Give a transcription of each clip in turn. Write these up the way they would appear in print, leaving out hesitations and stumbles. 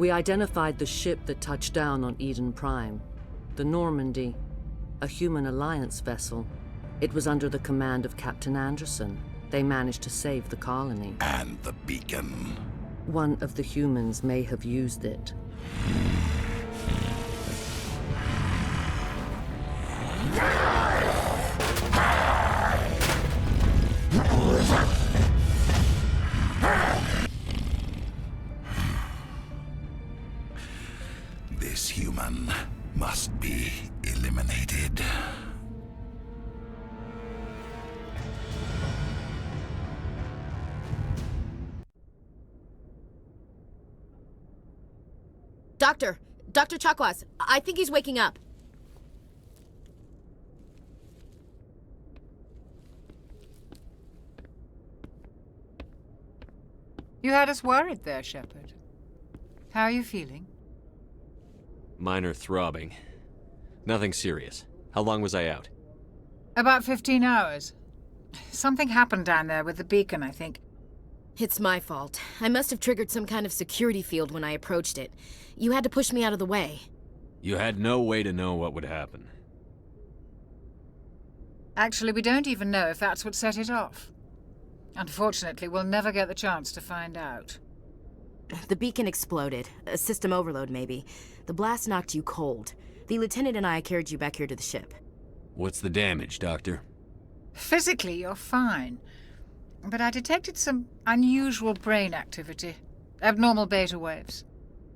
We identified the ship that touched down on Eden Prime. The Normandy. A human alliance vessel. It was under the command of Captain Anderson. They managed to save the colony. And the beacon. One of the humans may have used it. This human must be eliminated. Dr. Chakwas, I think he's waking up. You had us worried there, Shepard. How are you feeling? Minor throbbing. Nothing serious. How long was I out? About 15 hours. Something happened down there with the beacon, I think. It's my fault. I must have triggered some kind of security field when I approached it. You had to push me out of the way. You had no way to know what would happen. Actually, we don't even know if that's what set it off. Unfortunately, we'll never get the chance to find out. The beacon exploded. A system overload, maybe. The blast knocked you cold. The lieutenant and I carried you back here to the ship. What's the damage, Doctor? Physically, you're fine. But I detected some unusual brain activity. Abnormal beta waves.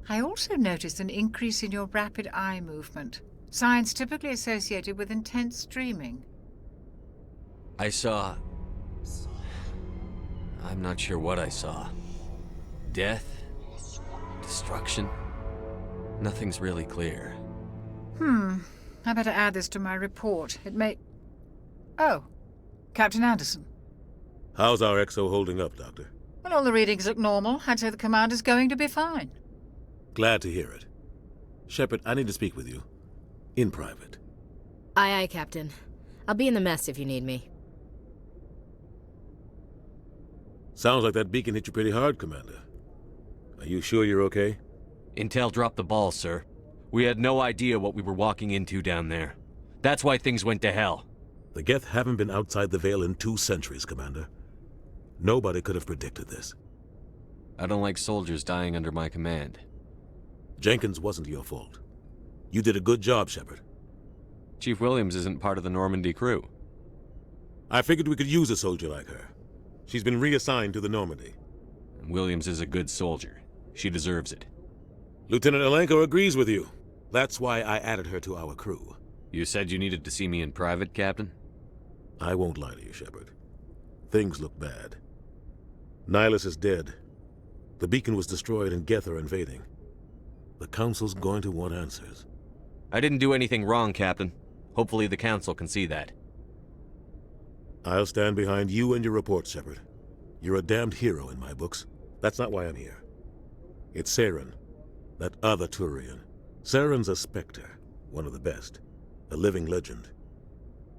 I also noticed an increase in your rapid eye movement. Signs typically associated with intense dreaming. I saw... I'm not sure what I saw. Death? Destruction? Nothing's really clear. I better add this to my report. It may... Oh, Captain Anderson. How's our XO holding up, Doctor? Well, all the readings look normal. I'd say the commander's going to be fine. Glad to hear it. Shepard, I need to speak with you. In private. Aye, aye, Captain. I'll be in the mess if you need me. Sounds like that beacon hit you pretty hard, Commander. Are you sure you're okay? Intel dropped the ball, sir. We had no idea what we were walking into down there. That's why things went to hell. The Geth haven't been outside the Veil in 2 centuries, Commander. Nobody could have predicted this. I don't like soldiers dying under my command. Jenkins wasn't your fault. You did a good job, Shepard. Chief Williams isn't part of the Normandy crew. I figured we could use a soldier like her. She's been reassigned to the Normandy. Williams is a good soldier. She deserves it. Lieutenant Alenko agrees with you. That's why I added her to our crew. You said you needed to see me in private, Captain? I won't lie to you, Shepard. Things look bad. Nihilus is dead. The beacon was destroyed and Geth are invading. The Council's going to want answers. I didn't do anything wrong, Captain. Hopefully the Council can see that. I'll stand behind you and your report, Shepard. You're a damned hero in my books. That's not why I'm here. It's Saren, that other Turian. Saren's a Spectre, one of the best. A living legend.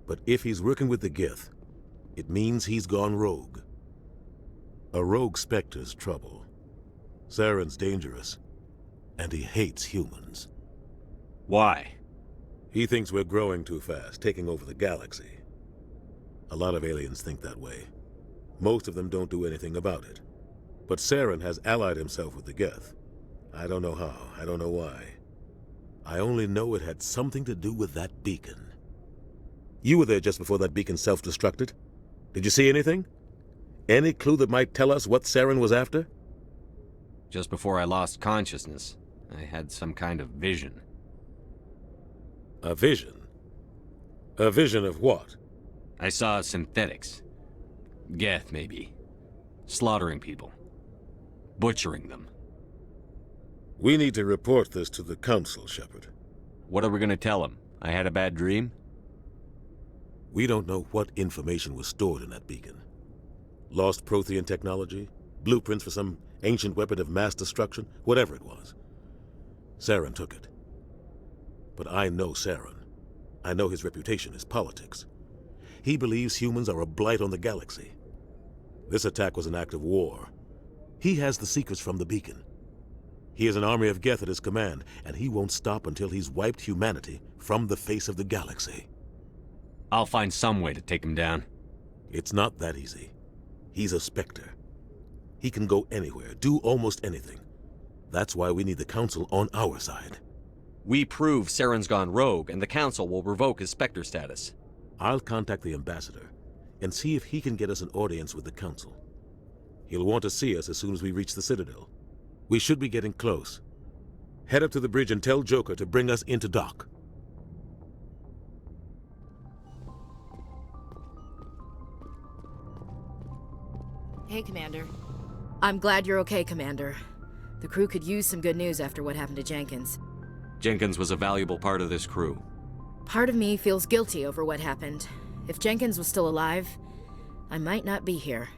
But if he's working with the Geth, it means he's gone rogue. A rogue Spectre's trouble. Saren's dangerous, and he hates humans. Why? He thinks we're growing too fast, taking over the galaxy. A lot of aliens think that way. Most of them don't do anything about it. But Saren has allied himself with the Geth. I don't know how, I don't know why. I only know it had something to do with that beacon. You were there just before that beacon self-destructed. Did you see anything? Any clue that might tell us what Saren was after? Just before I lost consciousness, I had some kind of vision. A vision? A vision of what? I saw synthetics. Geth, maybe. Slaughtering people. Butchering them. We need to report this to the Council, Shepard. What are we gonna tell them? I had a bad dream? We don't know what information was stored in that beacon. Lost Prothean technology? Blueprints for some ancient weapon of mass destruction? Whatever it was. Saren took it. But I know Saren. I know his reputation is politics. He believes humans are a blight on the galaxy. This attack was an act of war. He has the secrets from the beacon. He has an army of Geth at his command, and he won't stop until he's wiped humanity from the face of the galaxy. I'll find some way to take him down. It's not that easy. He's a Spectre. He can go anywhere, do almost anything. That's why we need the Council on our side. We prove Saren's gone rogue, and the Council will revoke his Spectre status. I'll contact the Ambassador and see if he can get us an audience with the Council. He'll want to see us as soon as we reach the Citadel. We should be getting close. Head up to the bridge and tell Joker to bring us into dock. Hey, Commander. I'm glad you're okay, Commander. The crew could use some good news after what happened to Jenkins. Jenkins was a valuable part of this crew. Part of me feels guilty over what happened. If Jenkins was still alive, I might not be here.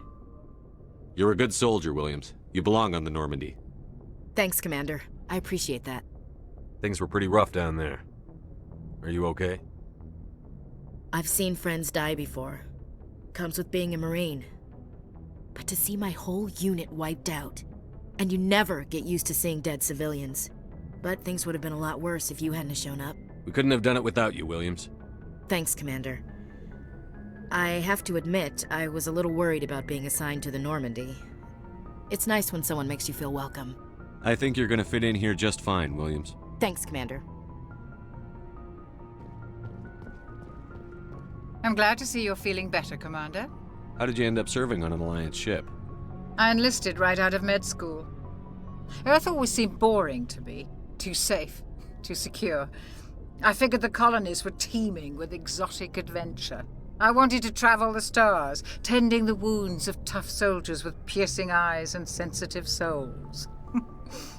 You're a good soldier, Williams. You belong on the Normandy. Thanks, Commander. I appreciate that. Things were pretty rough down there. Are you okay? I've seen friends die before. Comes with being a Marine. But to see my whole unit wiped out, and you never get used to seeing dead civilians. But things would have been a lot worse if you hadn't shown up. We couldn't have done it without you, Williams. Thanks, Commander. I have to admit, I was a little worried about being assigned to the Normandy. It's nice when someone makes you feel welcome. I think you're gonna fit in here just fine, Williams. Thanks, Commander. I'm glad to see you're feeling better, Commander. How did you end up serving on an Alliance ship? I enlisted right out of med school. Earth always seemed boring to me. Too safe, too secure. I figured the colonies were teeming with exotic adventure. I wanted to travel the stars, tending the wounds of tough soldiers with piercing eyes and sensitive souls.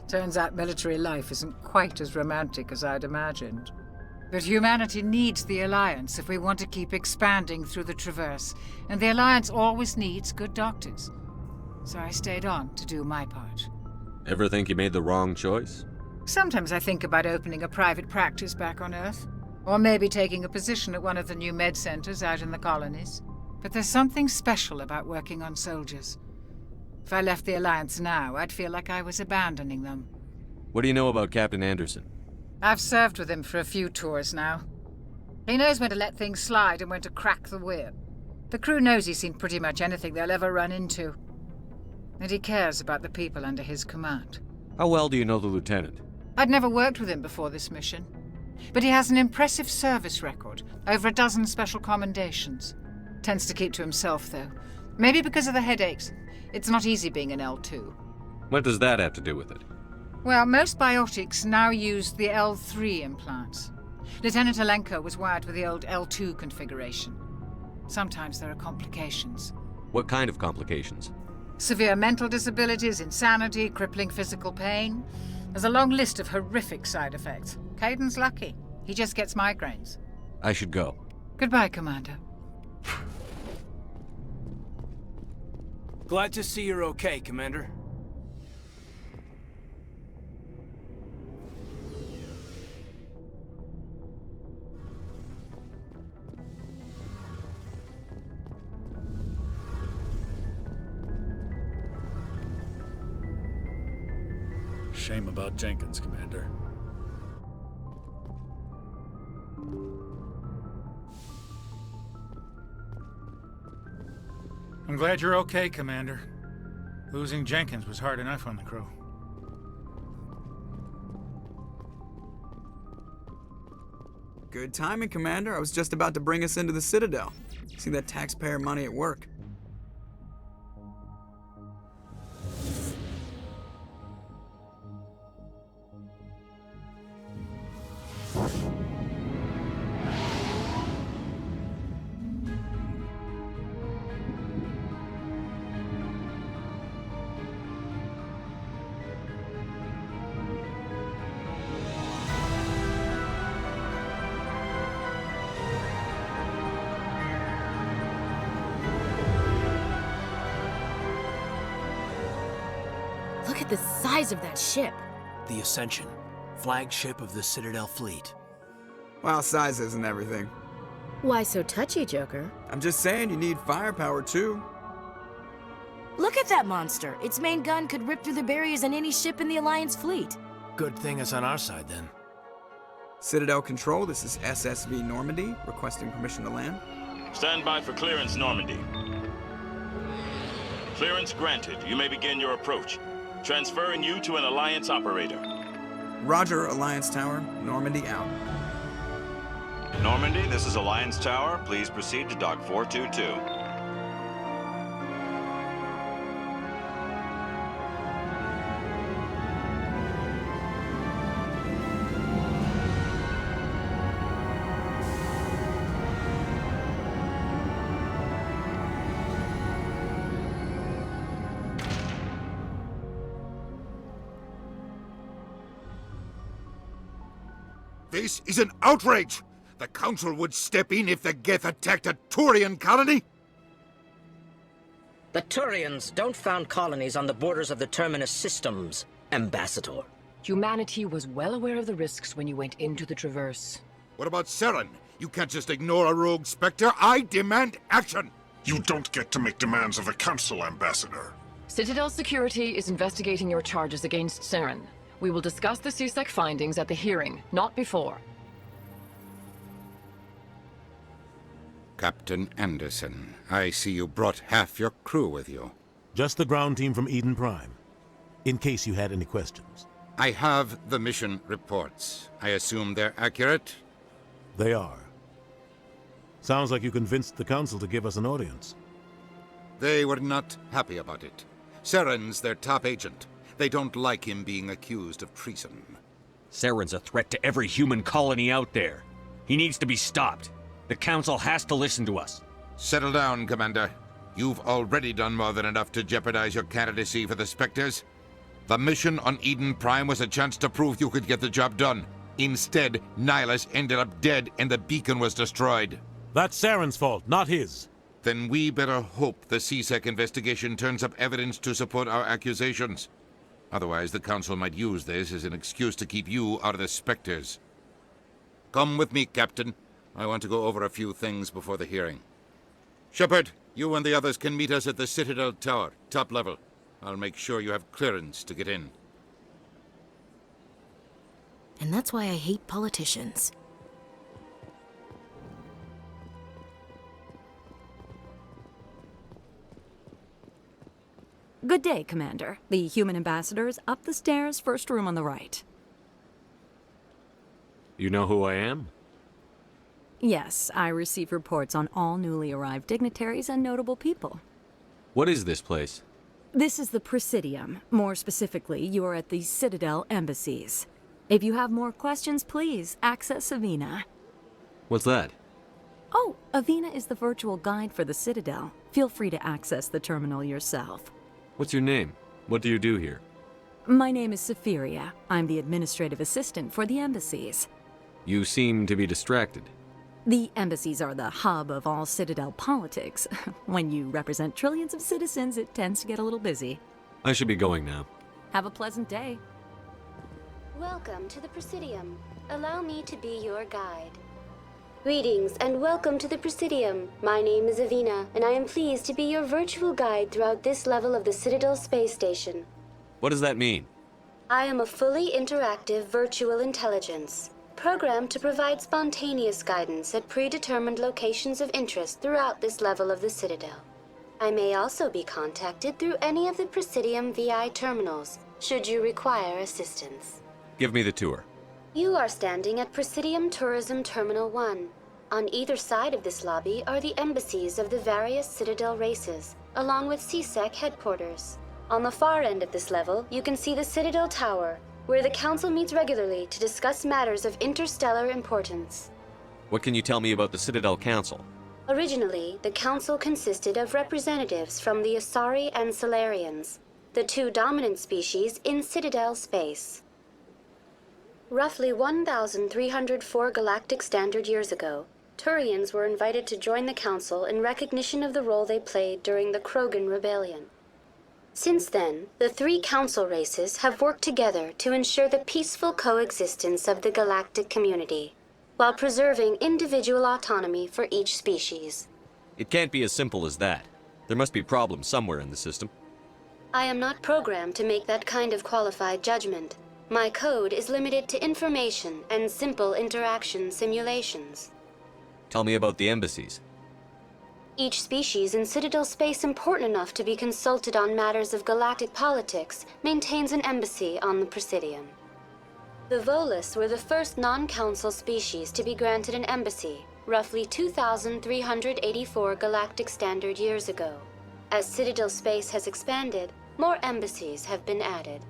Turns out military life isn't quite as romantic as I'd imagined. But humanity needs the Alliance if we want to keep expanding through the Traverse, and the Alliance always needs good doctors. So I stayed on to do my part. Ever think you made the wrong choice? Sometimes I think about opening a private practice back on Earth, or maybe taking a position at one of the new med centers out in the colonies. But there's something special about working on soldiers. If I left the Alliance now, I'd feel like I was abandoning them. What do you know about Captain Anderson? I've served with him for a few tours now. He knows when to let things slide and when to crack the whip. The crew knows he's seen pretty much anything they'll ever run into. And he cares about the people under his command. How well do you know the lieutenant? I'd never worked with him before this mission. But he has an impressive service record, over a dozen special commendations. Tends to keep to himself, though. Maybe because of the headaches. It's not easy being an L2. What does that have to do with it? Well, most biotics now use the L3 implants. Lieutenant Alenko was wired with the old L2 configuration. Sometimes there are complications. What kind of complications? Severe mental disabilities, insanity, crippling physical pain. There's a long list of horrific side effects. Caden's lucky. He just gets migraines. I should go. Goodbye, Commander. Glad to see you're okay, Commander. Shame about Jenkins, Commander. I'm glad you're okay, Commander. Losing Jenkins was hard enough on the crew. Good timing, Commander. I was just about to bring us into the Citadel. See that taxpayer money at work. Look at the size of that ship. The Ascension, flagship of the Citadel fleet. Well, size isn't everything. Why so touchy, Joker? I'm just saying you need firepower, too. Look at that monster. Its main gun could rip through the barriers in any ship in the Alliance fleet. Good thing it's on our side, then. Citadel Control, this is SSV Normandy, requesting permission to land. Stand by for clearance, Normandy. Clearance granted. You may begin your approach. Transferring you to an Alliance operator. Roger, Alliance Tower. Normandy out. Normandy, this is Alliance Tower. Please proceed to Dock 422. This is an outrage! The Council would step in if the Geth attacked a Turian colony? The Turians don't found colonies on the borders of the Terminus systems, Ambassador. Humanity was well aware of the risks when you went into the Traverse. What about Saren? You can't just ignore a rogue Spectre. I demand action! You don't get to make demands of the Council, Ambassador. Citadel Security is investigating your charges against Saren. We will discuss the CSEC findings at the hearing, not before. Captain Anderson, I see you brought half your crew with you. Just the ground team from Eden Prime, in case you had any questions. I have the mission reports. I assume they're accurate? They are. Sounds like you convinced the Council to give us an audience. They were not happy about it. Saren's their top agent. They don't like him being accused of treason. Saren's a threat to every human colony out there. He needs to be stopped. The Council has to listen to us. Settle down, Commander. You've already done more than enough to jeopardize your candidacy for the Spectres. The mission on Eden Prime was a chance to prove you could get the job done. Instead, Nihilus ended up dead and the beacon was destroyed. That's Saren's fault, not his. Then we better hope the CSEC investigation turns up evidence to support our accusations. Otherwise, the Council might use this as an excuse to keep you out of the Spectres. Come with me, Captain. I want to go over a few things before the hearing. Shepard, you and the others can meet us at the Citadel Tower, top level. I'll make sure you have clearance to get in. And that's why I hate politicians. Good day, Commander. The human ambassador is up the stairs, first room on the right. You know who I am? Yes, I receive reports on all newly arrived dignitaries and notable people. What is this place? This is the Presidium. More specifically, you are at the Citadel embassies. If you have more questions, please access Avina. What's that? Oh, Avina is the virtual guide for the Citadel. Feel free to access the terminal yourself. What's your name? What do you do here? My name is Safiria. I'm the administrative assistant for the embassies. You seem to be distracted. The embassies are the hub of all Citadel politics. When you represent trillions of citizens, it tends to get a little busy. I should be going now. Have a pleasant day. Welcome to the Presidium. Allow me to be your guide. Greetings and welcome to the Presidium. My name is Avina, and I am pleased to be your virtual guide throughout this level of the Citadel space station. What does that mean? I am a fully interactive virtual intelligence, programmed to provide spontaneous guidance at predetermined locations of interest throughout this level of the Citadel. I may also be contacted through any of the Presidium VI terminals, should you require assistance. Give me the tour. You are standing at Presidium Tourism Terminal 1. On either side of this lobby are the embassies of the various Citadel races, along with CSEC headquarters. On the far end of this level, you can see the Citadel Tower, where the Council meets regularly to discuss matters of interstellar importance. What can you tell me about the Citadel Council? Originally, the Council consisted of representatives from the Asari and Solarians, the two dominant species in Citadel space. Roughly 1,304 galactic standard years ago, Turians were invited to join the Council in recognition of the role they played during the Krogan Rebellion. Since then, the three Council races have worked together to ensure the peaceful coexistence of the galactic community, while preserving individual autonomy for each species. It can't be as simple as that. There must be problems somewhere in the system. I am not programmed to make that kind of qualified judgment. My code is limited to information and simple interaction simulations. Tell me about the embassies. Each species in Citadel space important enough to be consulted on matters of galactic politics maintains an embassy on the Presidium. The Volus were the first non-council species to be granted an embassy, roughly 2,384 galactic standard years ago. As Citadel space has expanded, more embassies have been added.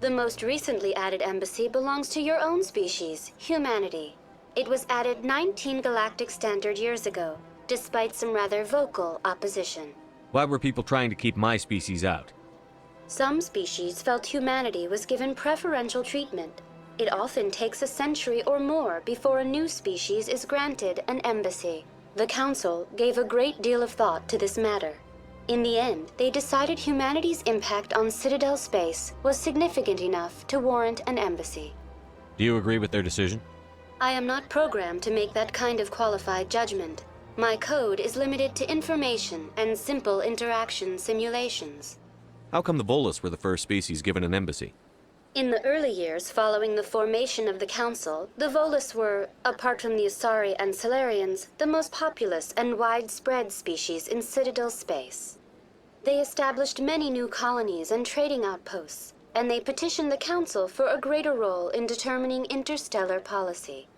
The most recently added embassy belongs to your own species, humanity. It was added 19 galactic standard years ago, despite some rather vocal opposition. Why were people trying to keep my species out? Some species felt humanity was given preferential treatment. It often takes a century or more before a new species is granted an embassy. The Council gave a great deal of thought to this matter. In the end, they decided humanity's impact on Citadel space was significant enough to warrant an embassy. Do you agree with their decision? I am not programmed to make that kind of qualified judgment. My code is limited to information and simple interaction simulations. How come the Volus were the first species given an embassy? In the early years following the formation of the Council, the Volus were, apart from the Asari and Salarians, the most populous and widespread species in Citadel space. They established many new colonies and trading outposts, and they petitioned the Council for a greater role in determining interstellar policy.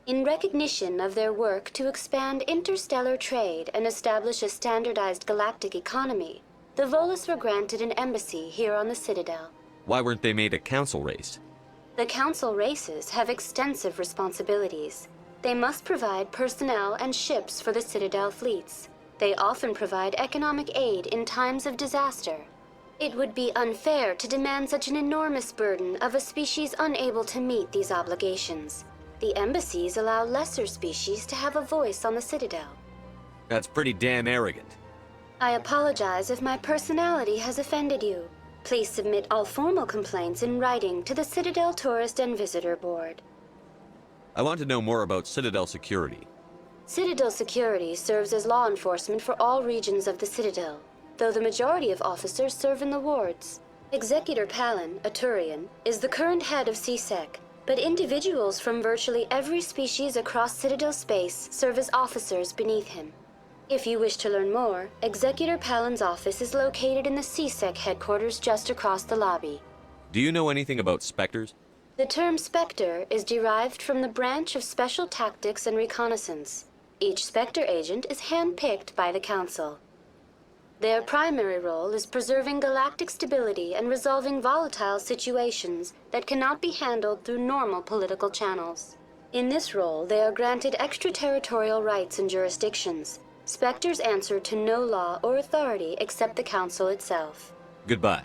In recognition of their work to expand interstellar trade and establish a standardized galactic economy, the Volus were granted an embassy here on the Citadel. Why weren't they made a council race? The Council races have extensive responsibilities. They must provide personnel and ships for the Citadel fleets. They often provide economic aid in times of disaster. It would be unfair to demand such an enormous burden of a species unable to meet these obligations. The embassies allow lesser species to have a voice on the Citadel. That's pretty damn arrogant. I apologize if my personality has offended you. Please submit all formal complaints in writing to the Citadel Tourist and Visitor Board. I want to know more about Citadel security. Citadel security serves as law enforcement for all regions of the Citadel, though the majority of officers serve in the wards. Executor Palin, a Turian, is the current head of CSEC, but individuals from virtually every species across Citadel space serve as officers beneath him. If you wish to learn more, Executor Palin's office is located in the CSEC headquarters just across the lobby. Do you know anything about Spectres? The term Spectre is derived from the branch of Special Tactics and Reconnaissance. Each Spectre agent is handpicked by the Council. Their primary role is preserving galactic stability and resolving volatile situations that cannot be handled through normal political channels. In this role, they are granted extraterritorial rights and jurisdictions. Spectres answer to no law or authority except the Council itself. Goodbye.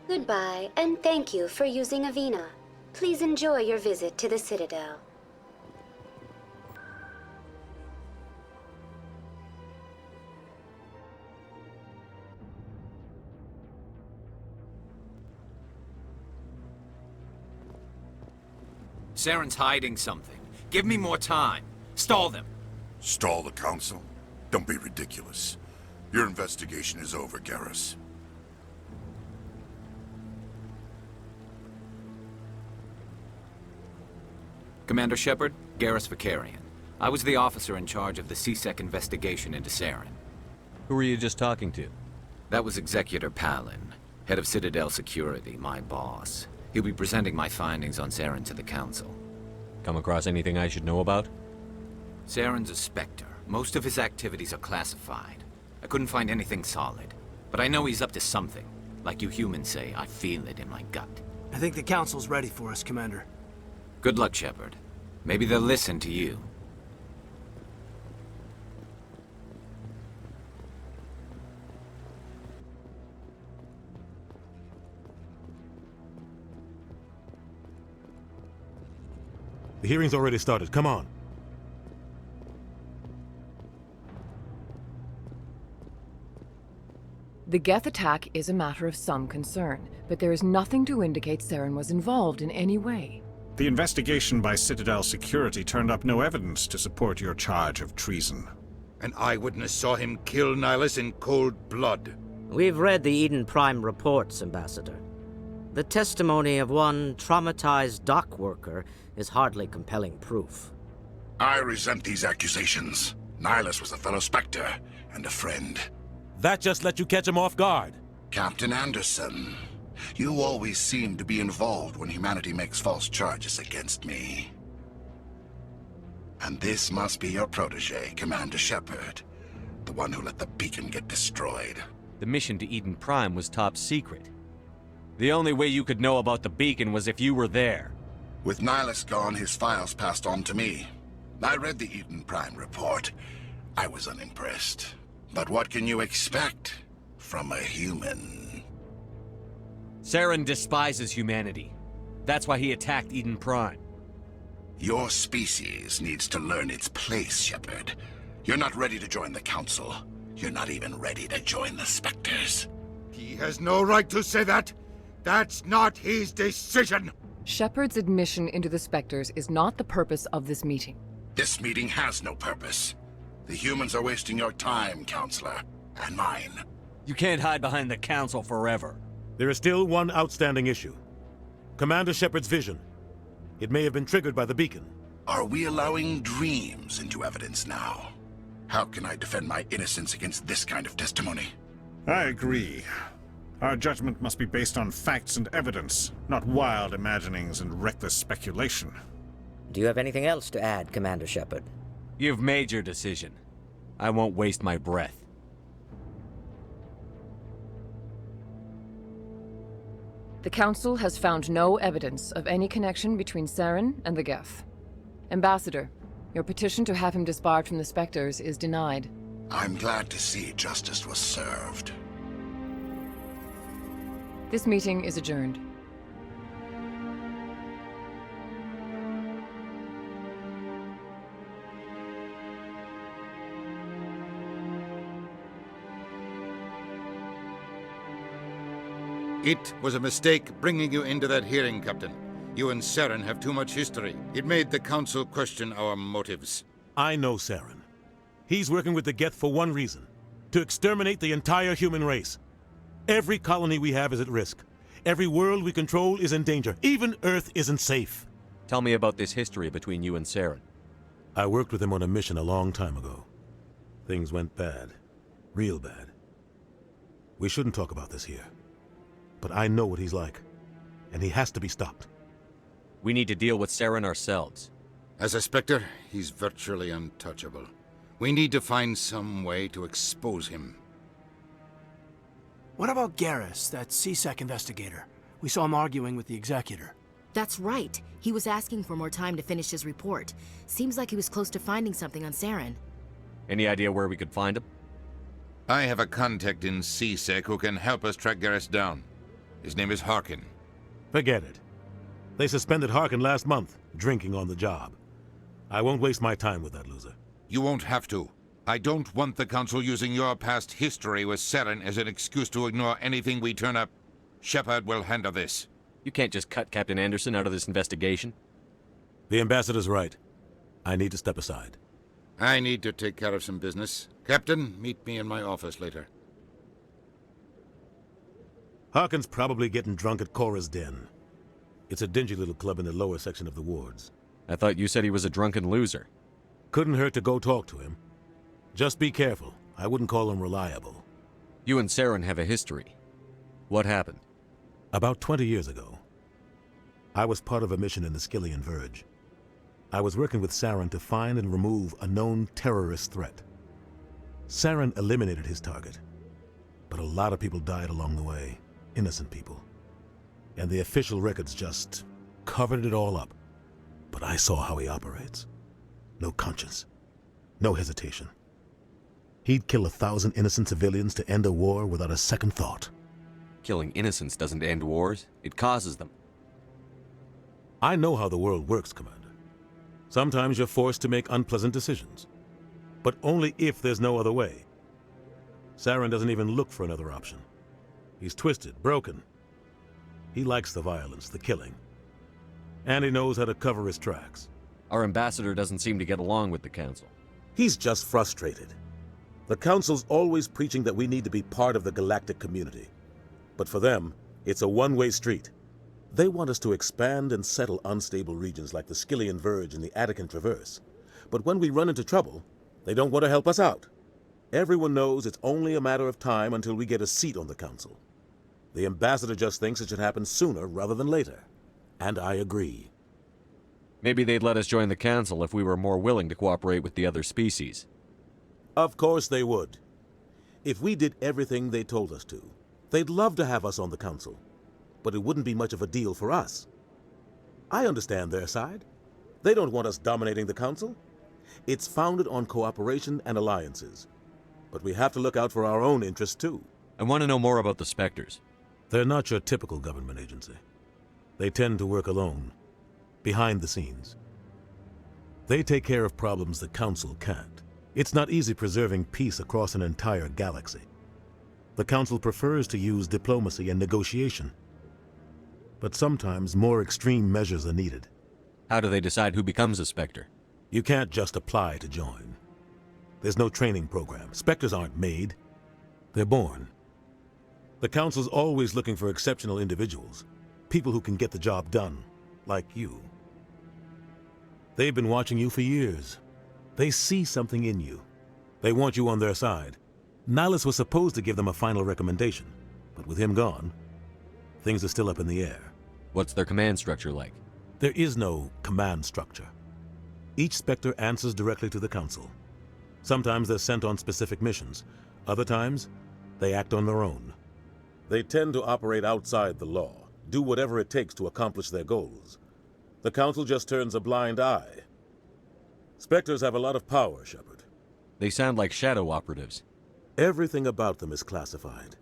Goodbye, and thank you for using Avina. Please enjoy your visit to the Citadel. Saren's hiding something. Give me more time. Stall them. Stall the Council? Don't be ridiculous. Your investigation is over, Garrus. Commander Shepard, Garrus Vakarian. I was the officer in charge of the CSEC investigation into Saren. Who were you just talking to? That was Executor Palin, head of Citadel Security, my boss. He'll be presenting my findings on Saren to the Council. Come across anything I should know about? Saren's a Spectre. Most of his activities are classified. I couldn't find anything solid. But I know he's up to something. Like you humans say, I feel it in my gut. I think the Council's ready for us, Commander. Good luck, Shepard. Maybe they'll listen to you. The hearing's already started. Come on. The Geth attack is a matter of some concern, but there is nothing to indicate Saren was involved in any way. The investigation by Citadel Security turned up no evidence to support your charge of treason. An eyewitness saw him kill Nihilus in cold blood. We've read the Eden Prime reports, Ambassador. The testimony of one traumatized dock worker is hardly compelling proof. I resent these accusations. Nihilus was a fellow Spectre and a friend. That just let you catch him off guard. Captain Anderson, you always seem to be involved when humanity makes false charges against me. And this must be your protege, Commander Shepard. The one who let the beacon get destroyed. The mission to Eden Prime was top secret. The only way you could know about the beacon was if you were there. With Nihilus gone, his files passed on to me. I read the Eden Prime report. I was unimpressed. But what can you expect from a human? Saren despises humanity. That's why he attacked Eden Prime. Your species needs to learn its place, Shepard. You're not ready to join the Council. You're not even ready to join the Spectres. He has no right to say that. That's not his decision. Shepard's admission into the Spectres is not the purpose of this meeting. This meeting has no purpose. The humans are wasting your time, Counselor, and mine. You can't hide behind the Council forever. There is still one outstanding issue. Commander Shepard's vision. It may have been triggered by the beacon. Are we allowing dreams into evidence now? How can I defend my innocence against this kind of testimony? I agree. Our judgment must be based on facts and evidence, not wild imaginings and reckless speculation. Do you have anything else to add, Commander Shepard? You've made your decision. I won't waste my breath. The Council has found no evidence of any connection between Saren and the Geth. Ambassador, your petition to have him disbarred from the Spectres is denied. I'm glad to see justice was served. This meeting is adjourned. It was a mistake bringing you into that hearing, Captain. You and Saren have too much history. It made the Council question our motives. I know Saren. He's working with the Geth for one reason. To exterminate the entire human race. Every colony we have is at risk. Every world we control is in danger. Even Earth isn't safe. Tell me about this history between you and Saren. I worked with him on a mission a long time ago. Things went bad. Real bad. We shouldn't talk about this here. But I know what he's like. And he has to be stopped. We need to deal with Saren ourselves. As a Spectre, he's virtually untouchable. We need to find some way to expose him. What about Garrus, that CSEC investigator? We saw him arguing with the Executor. That's right. He was asking for more time to finish his report. Seems like he was close to finding something on Saren. Any idea where we could find him? I have a contact in CSEC who can help us track Garrus down. His name is Harkin. Forget it. They suspended Harkin last month, drinking on the job. I won't waste my time with that loser. You won't have to. I don't want the Council using your past history with Saren as an excuse to ignore anything we turn up. Shepard will handle this. You can't just cut Captain Anderson out of this investigation. The Ambassador's right. I need to step aside. I need to take care of some business. Captain, meet me in my office later. Harkin's probably getting drunk at Cora's Den. It's a dingy little club in the lower section of the wards. I thought you said he was a drunken loser. Couldn't hurt to go talk to him. Just be careful. I wouldn't call him reliable. You and Saren have a history. What happened? About 20 years ago, I was part of a mission in the Skillian Verge. I was working with Saren to find and remove a known terrorist threat. Saren eliminated his target, but a lot of people died along the way. Innocent people. And the official records just covered it all up. But I saw how he operates. No conscience. No hesitation. He'd kill 1,000 innocent civilians to end a war without a second thought. Killing innocents doesn't end wars, it causes them. I know how the world works, Commander. Sometimes you're forced to make unpleasant decisions. But only if there's no other way. Saren doesn't even look for another option. He's twisted, broken. He likes the violence, the killing. And he knows how to cover his tracks. Our ambassador doesn't seem to get along with the Council. He's just frustrated. The Council's always preaching that we need to be part of the galactic community. But for them, it's a one-way street. They want us to expand and settle unstable regions like the Skillian Verge and the Attican Traverse. But when we run into trouble, they don't want to help us out. Everyone knows it's only a matter of time until we get a seat on the Council. The Ambassador just thinks it should happen sooner rather than later. And I agree. Maybe they'd let us join the Council if we were more willing to cooperate with the other species. Of course they would. If we did everything they told us to, they'd love to have us on the Council. But it wouldn't be much of a deal for us. I understand their side. They don't want us dominating the Council. It's founded on cooperation and alliances. But we have to look out for our own interests, too. I want to know more about the Spectres. They're not your typical government agency. They tend to work alone, behind the scenes. They take care of problems the Council can't. It's not easy preserving peace across an entire galaxy. The Council prefers to use diplomacy and negotiation. But sometimes more extreme measures are needed. How do they decide who becomes a Spectre? You can't just apply to join. There's no training program. Spectres aren't made. They're born. The Council's always looking for exceptional individuals. People who can get the job done, like you. They've been watching you for years. They see something in you. They want you on their side. Nihilus was supposed to give them a final recommendation, but with him gone, things are still up in the air. What's their command structure like? There is no command structure. Each Spectre answers directly to the Council. Sometimes they're sent on specific missions. Other times, they act on their own. They tend to operate outside the law, do whatever it takes to accomplish their goals. The Council just turns a blind eye. Spectres have a lot of power, Shepard. They sound like shadow operatives. Everything about them is classified.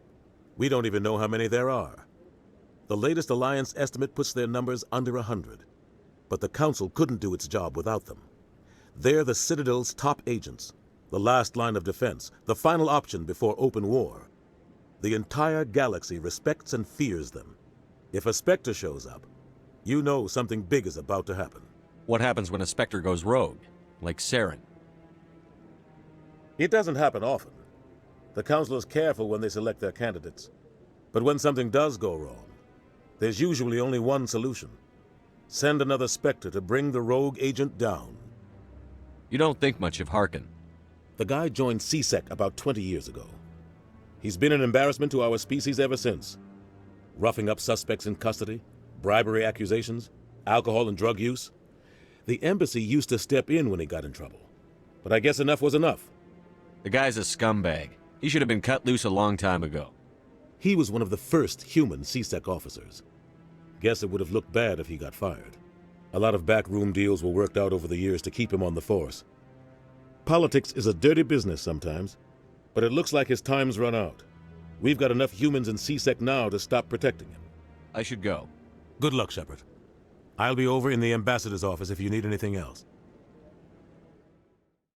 We don't even know how many there are. The latest Alliance estimate puts their numbers under 100. But the Council couldn't do its job without them. They're the Citadel's top agents, the last line of defense, the final option before open war. The entire galaxy respects and fears them. If a Spectre shows up, you know something big is about to happen. What happens when a Spectre goes rogue, like Saren? It doesn't happen often. The Council is careful when they select their candidates. But when something does go wrong, there's usually only one solution. Send another Spectre to bring the rogue agent down. You don't think much of Harkin. The guy joined CSEC about 20 years ago. He's been an embarrassment to our species ever since. Roughing up suspects in custody, bribery accusations, alcohol and drug use. The embassy used to step in when he got in trouble. But I guess enough was enough. The guy's a scumbag. He should have been cut loose a long time ago. He was one of the first human CSEC officers. Guess it would have looked bad if he got fired. A lot of backroom deals were worked out over the years to keep him on the force. Politics is a dirty business sometimes, but it looks like his time's run out. We've got enough humans in CSEC now to stop protecting him. I should go. Good luck, Shepard. I'll be over in the ambassador's office if you need anything else.